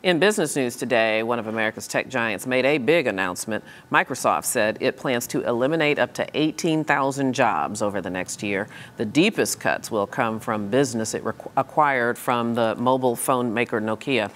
In business news today, one of America's tech giants made a big announcement. Microsoft said it plans to eliminate up to 18,000 jobs over the next year. The deepest cuts will come from business it acquired from the mobile phone maker Nokia.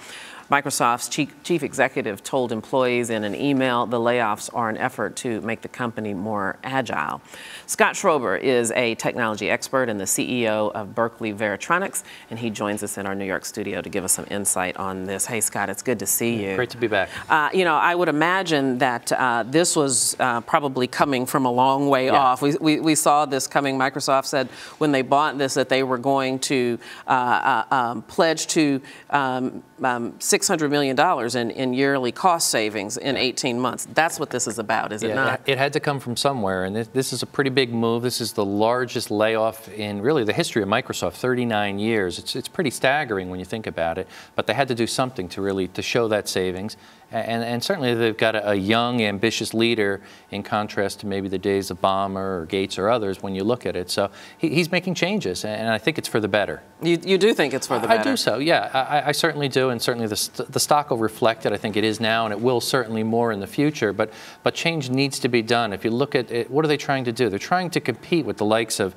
Microsoft's chief executive told employees in an email the layoffs are an effort to make the company more agile. Scott Schober is a technology expert and the CEO of Berkeley Varitronics, and he joins us in our New York studio to give us some insight on this. Hey, Scott, it's good to see you. Great to be back. You know, I would imagine that this was probably coming from a long way off. We saw this coming. Microsoft said when they bought this that they were going to pledge to $600 million in yearly cost savings in 18 months. That's what this is about, is it not? It had to come from somewhere, and this is a pretty big move. This is the largest layoff in really the history of Microsoft, 39 years. It's pretty staggering when you think about it, but they had to do something to show that savings. And certainly they've got a young, ambitious leader in contrast to maybe the days of Ballmer or Gates or others when you look at it. So he's making changes, and I think it's for the better. You do think it's for the better? I do so, yeah. I certainly do, and certainly the stock will reflect it. I think it is now, and it will certainly more in the future. But change needs to be done. If you look at it, what are they trying to do? They're trying to compete with the likes of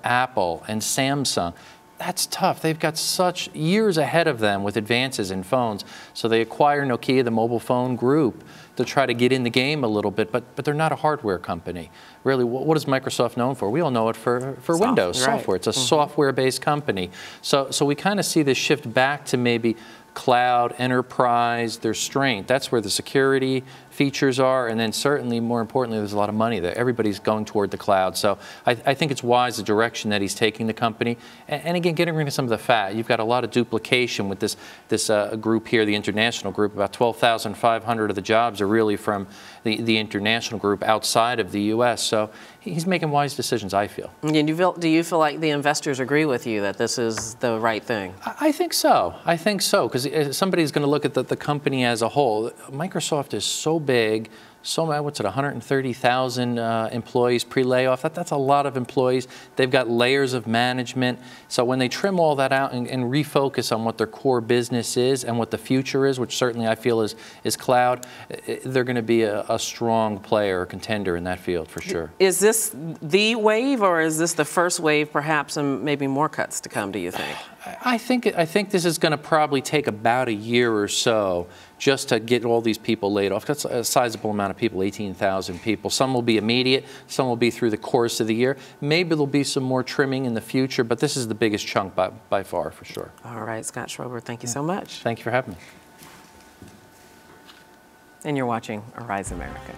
Apple and Samsung. That's tough. They've got such years ahead of them with advances in phones. So they acquire Nokia, the mobile phone group, to try to get in the game a little bit, but they're not a hardware company. Really, what is Microsoft known for? We all know it for Windows software. It's a software-based company. So we kind of see this shift back to maybe cloud, enterprise, their strength. That's where the security features are, and then certainly, more importantly, there's a lot of money there. Everybody's going toward the cloud. So I think it's wise the direction that he's taking the company. And again, getting rid of some of the fat. You've got a lot of duplication with this group here, the international group. About 12,500 of the jobs are really from the international group outside of the U.S. So he's making wise decisions, I feel. And do you feel like the investors agree with you that this is the right thing? I think so. I think so, because somebody's going to look at the company as a whole. Microsoft is so big, what's it, 130,000 employees pre-layoff. That's a lot of employees. They've got layers of management. So when they trim all that out and refocus on what their core business is and what the future is, which certainly I feel is cloud, they're going to be a strong player or contender in that field for sure. Is this the wave, or is this the first wave perhaps and maybe more cuts to come, do you think? I think this is going to probably take about a year or so just to get all these people laid off. That's a sizable amount of people, 18,000 people. Some will be immediate, some will be through the course of the year. Maybe there'll be some more trimming in the future, but this is the biggest chunk by far, for sure. All right, Scott Schober, thank you so much. Thank you for having me. And you're watching Arise America.